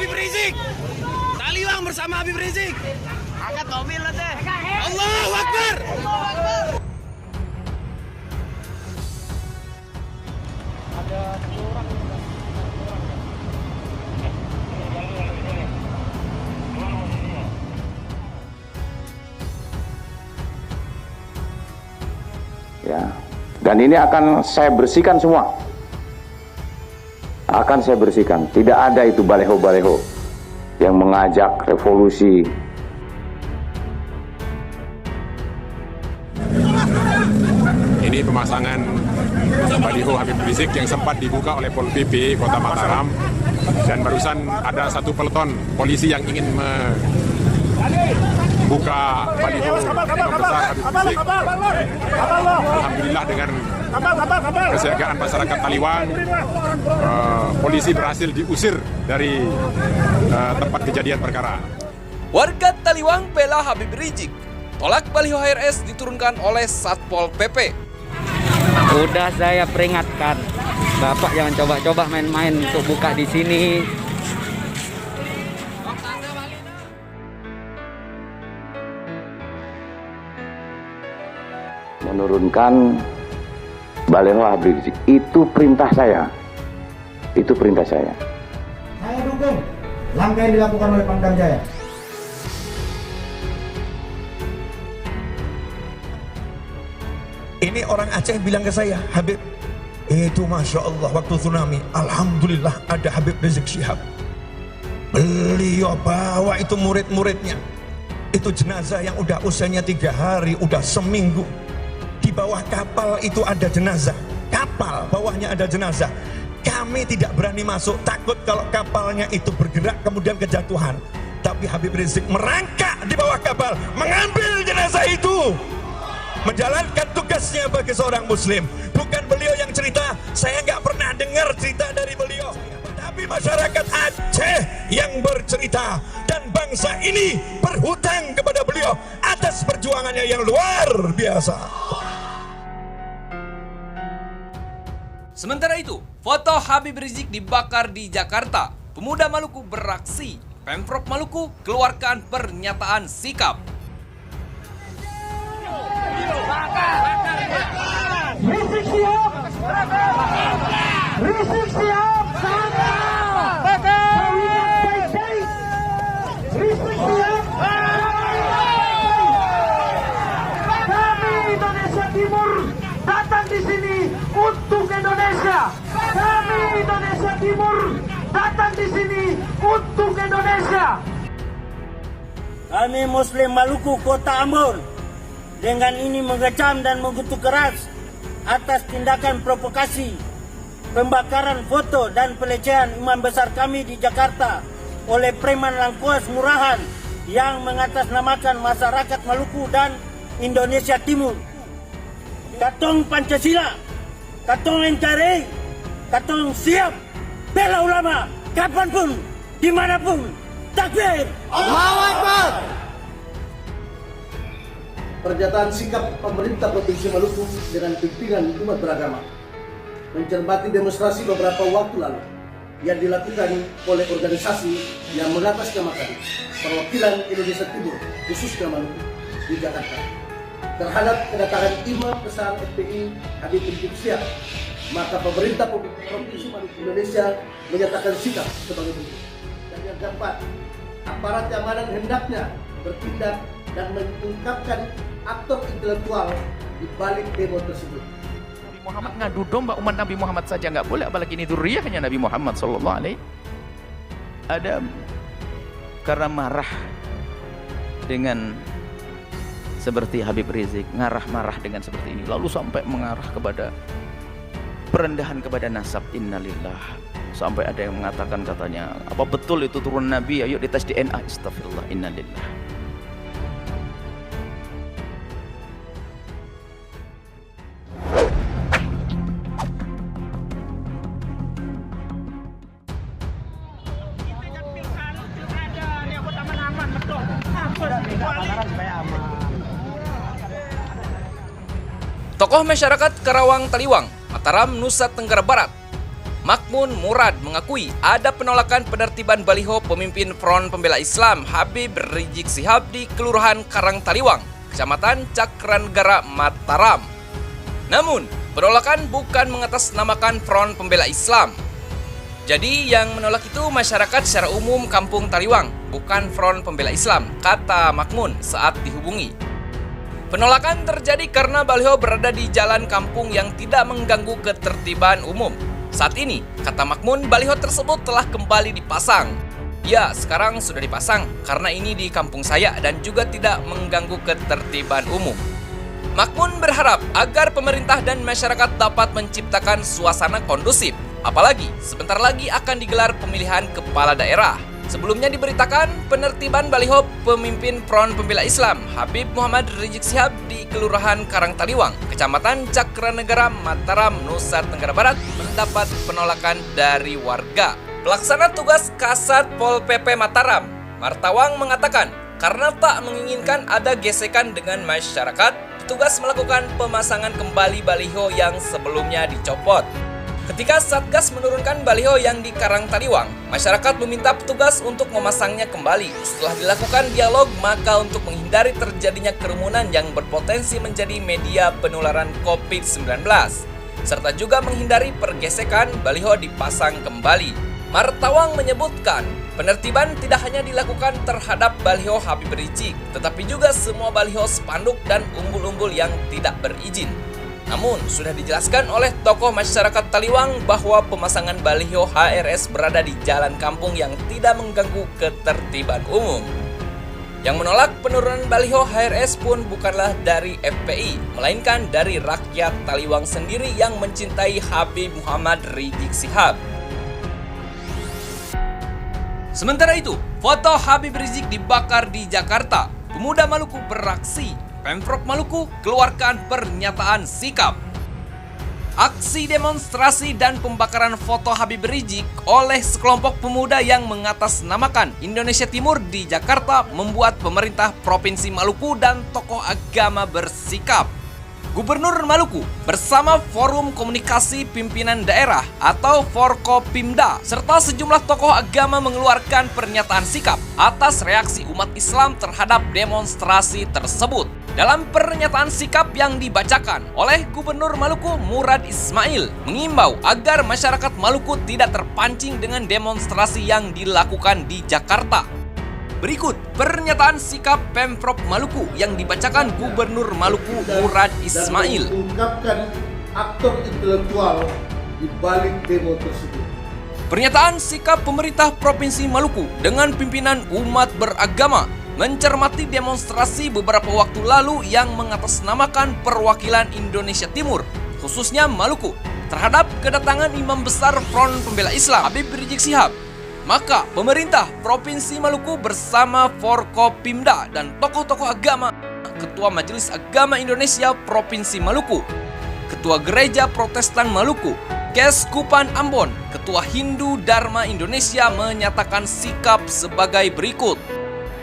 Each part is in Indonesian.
Habib Rizik. Taliwang bersama Habib Rizik. Angkat mobil lah teh. Allahu Akbar. Ada 10 orang. Ya, dan ini akan saya bersihkan semua. Akan saya bersihkan. Tidak ada itu baleho-baleho yang mengajak revolusi. Ini pemasangan baliho Habib Rizik yang sempat dibuka oleh Pol PP Kota Mataram, dan barusan ada satu peleton polisi yang ingin membuka baliho besar Habib Rizik. Alhamdulillah dengan kesiagaan masyarakat Taliwang, polisi berhasil diusir dari tempat kejadian perkara. Warga Taliwang bela Habib Rizik. Tolak baliho HRS diturunkan oleh Satpol PP. Udah saya peringatkan, Bapak jangan coba-coba main-main untuk buka di sini. Menurunkan baleho Habib Rizik itu perintah saya. Itu perintah saya. Saya dukung langkah yang dilakukan oleh Pangdam Jaya. Ini orang Aceh bilang ke saya, Habib, itu Masya Allah waktu tsunami, Alhamdulillah ada Habib Rizik Syihab. Beliau bawa itu murid-muridnya. Itu jenazah yang udah usianya 3 hari, udah seminggu. Di bawah kapal itu ada jenazah. Kapal bawahnya ada jenazah. Kami tidak berani masuk, takut kalau kapalnya itu bergerak kemudian kejatuhan. Tapi Habib Rizik merangkak di bawah kapal, mengambil jenazah itu, menjalankan tugasnya bagi seorang muslim. Bukan beliau yang cerita, saya nggak pernah dengar cerita dari beliau, tapi masyarakat Aceh yang bercerita, dan bangsa ini berhutang kepada beliau atas perjuangannya yang luar biasa. Sementara itu, foto Habib Rizik dibakar di Jakarta. Pemuda Maluku beraksi. Pemprov Maluku keluarkan pernyataan sikap. Rizik siap! Rizik siap! Rizik siap! Kami Indonesia Timur datang di sini untuk Indonesia. Kami Indonesia Timur datang di sini untuk Indonesia. Kami Muslim Maluku Kota Ambon dengan ini mengecam dan mengutuk keras atas tindakan provokasi, pembakaran foto dan pelecehan imam besar kami di Jakarta oleh preman langkuas murahan yang mengatasnamakan masyarakat Maluku dan Indonesia Timur. Katong Pancasila, katong NKRI, katong siap bela ulama kapanpun, dimanapun. Takbir! Allahu Akbar! Pernyataan sikap pemerintah Provinsi Maluku dengan pimpinan umat beragama mencermati demonstrasi beberapa waktu lalu yang dilakukan oleh organisasi yang mengatasnamakan perwakilan Indonesia Timur, khususnya Maluku, di Jakarta terhadap kedatangan Imam Besar FPI Habib Rizik Syihab. Maka pemerintah Provinsi Maluku Indonesia menyatakan sikap sebagai berikut. Dan yang keempat, aparat keamanan hendaknya bertindak dan mengungkapkan aktor intelektual di balik demo tersebut. Nabi Muhammad ngadu domba umat Nabi Muhammad saja nggak boleh, apalagi ini dzurriyyahnya Nabi Muhammad sallallahu alaihi. Ada karena marah dengan seperti Habib Rizik, marah dengan seperti ini, lalu sampai mengarah kepada perendahan kepada nasab. Innalillah. Sampai ada yang mengatakan katanya, apa betul itu turun Nabi? Ayo dites DNA. Astagfirullah. Innalillah. Tokoh masyarakat Karawang Taliwang, Mataram, Nusa Tenggara Barat, Makmun Murad mengakui ada penolakan penertiban baliho pemimpin Front Pembela Islam Habib Rizik Syihab di Kelurahan Karangtaliwang, Kecamatan Cakranegara, Mataram. Namun, penolakan bukan mengatasnamakan Front Pembela Islam. Jadi yang menolak itu masyarakat secara umum Kampung Taliwang, bukan Front Pembela Islam, kata Makmun saat dihubungi. Penolakan terjadi karena baliho berada di jalan kampung yang tidak mengganggu ketertiban umum. Saat ini, kata Makmun, baliho tersebut telah kembali dipasang. Ya, sekarang sudah dipasang karena ini di kampung saya dan juga tidak mengganggu ketertiban umum. Makmun berharap agar pemerintah dan masyarakat dapat menciptakan suasana kondusif. Apalagi, sebentar lagi akan digelar pemilihan kepala daerah. Sebelumnya diberitakan penertiban baliho pemimpin Front Pembela Islam Habib Muhammad Rizik Syihab di Kelurahan Karangtaliwang, Kecamatan Cakranegara, Mataram, Nusa Tenggara Barat mendapat penolakan dari warga. Pelaksana tugas Kasat Pol PP Mataram, Martawang mengatakan karena tak menginginkan ada gesekan dengan masyarakat, petugas melakukan pemasangan kembali baliho yang sebelumnya dicopot. Ketika Satgas menurunkan baliho yang di Karangtaliwang, masyarakat meminta petugas untuk memasangnya kembali. Setelah dilakukan dialog, maka untuk menghindari terjadinya kerumunan yang berpotensi menjadi media penularan COVID-19, serta juga menghindari pergesekan, baliho dipasang kembali. Martawang menyebutkan, penertiban tidak hanya dilakukan terhadap baliho Habib Rizik, tetapi juga semua baliho, spanduk, dan umbul-umbul yang tidak berizin. Namun, sudah dijelaskan oleh tokoh masyarakat Taliwang bahwa pemasangan baliho HRS berada di jalan kampung yang tidak mengganggu ketertiban umum. Yang menolak penurunan baliho HRS pun bukanlah dari FPI, melainkan dari rakyat Taliwang sendiri yang mencintai Habib Muhammad Rizik Syihab. Sementara itu, foto Habib Rizik dibakar di Jakarta. Pemuda Maluku beraksi. Pemprov Maluku keluarkan pernyataan sikap. Aksi demonstrasi dan pembakaran foto Habib Rizik oleh sekelompok pemuda yang mengatasnamakan Indonesia Timur di Jakarta membuat pemerintah Provinsi Maluku dan tokoh agama bersikap. Gubernur Maluku bersama Forum Komunikasi Pimpinan Daerah atau Forkopimda serta sejumlah tokoh agama mengeluarkan pernyataan sikap atas reaksi umat Islam terhadap demonstrasi tersebut. Dalam pernyataan sikap yang dibacakan oleh Gubernur Maluku Murad Ismail mengimbau agar masyarakat Maluku tidak terpancing dengan demonstrasi yang dilakukan di Jakarta. Berikut pernyataan sikap Pemprov Maluku yang dibacakan Gubernur Maluku Murad Ismail. Mengungkapkan aktor intelektual di balik demo tersebut. Pernyataan sikap pemerintah Provinsi Maluku dengan pimpinan umat beragama mencermati demonstrasi beberapa waktu lalu yang mengatasnamakan perwakilan Indonesia Timur, khususnya Maluku, terhadap kedatangan Imam Besar Front Pembela Islam Habib Rizik Syihab. Maka pemerintah Provinsi Maluku bersama Forkopimda dan tokoh-tokoh agama, Ketua Majelis Agama Indonesia Provinsi Maluku, Ketua Gereja Protestan Maluku, Keskupan Ambon, Ketua Hindu Dharma Indonesia menyatakan sikap sebagai berikut.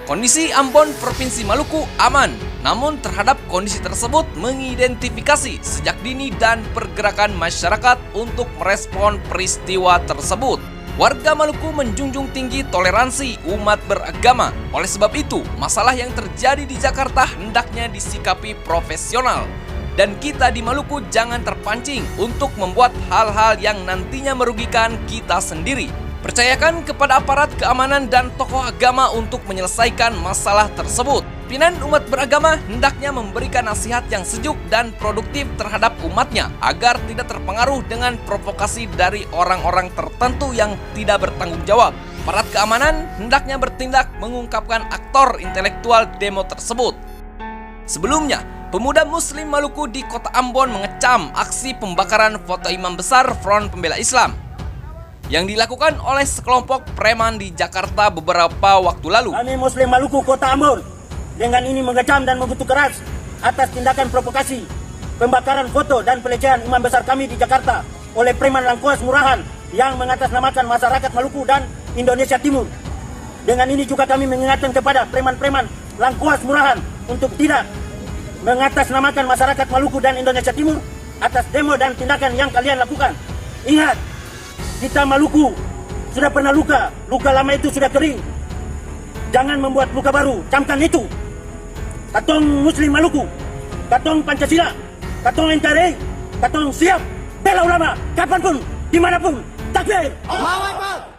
Kondisi Ambon Provinsi Maluku aman, namun terhadap kondisi tersebut mengidentifikasi sejak dini dan pergerakan masyarakat untuk merespon peristiwa tersebut. Warga Maluku menjunjung tinggi toleransi umat beragama. Oleh sebab itu, masalah yang terjadi di Jakarta hendaknya disikapi profesional. Dan kita di Maluku jangan terpancing untuk membuat hal-hal yang nantinya merugikan kita sendiri. Percayakan kepada aparat keamanan dan tokoh agama untuk menyelesaikan masalah tersebut. Pimpinan umat beragama hendaknya memberikan nasihat yang sejuk dan produktif terhadap umatnya agar tidak terpengaruh dengan provokasi dari orang-orang tertentu yang tidak bertanggung jawab. Aparat keamanan hendaknya bertindak mengungkapkan aktor intelektual demo tersebut. Sebelumnya, pemuda Muslim Maluku di kota Ambon mengecam aksi pembakaran foto Imam Besar Front Pembela Islam yang dilakukan oleh sekelompok preman di Jakarta beberapa waktu lalu. Kami Muslim Maluku Kota Ambon dengan ini mengecam dan mengutuk keras atas tindakan provokasi, pembakaran foto dan pelecehan imam besar kami di Jakarta oleh preman langkuas murahan yang mengatasnamakan masyarakat Maluku dan Indonesia Timur. Dengan ini juga kami mengingatkan kepada preman-preman langkuas murahan untuk tidak mengatasnamakan masyarakat Maluku dan Indonesia Timur atas demo dan tindakan yang kalian lakukan. Ingat, Kita Maluku sudah pernah luka. Luka lama itu sudah kering. Jangan membuat luka baru. Camkan itu. Katong Muslim Maluku. Katong Pancasila. Katong NKRI. Katong siap bela ulama. Kapanpun, dimanapun. Takbir! Allahu Akbar!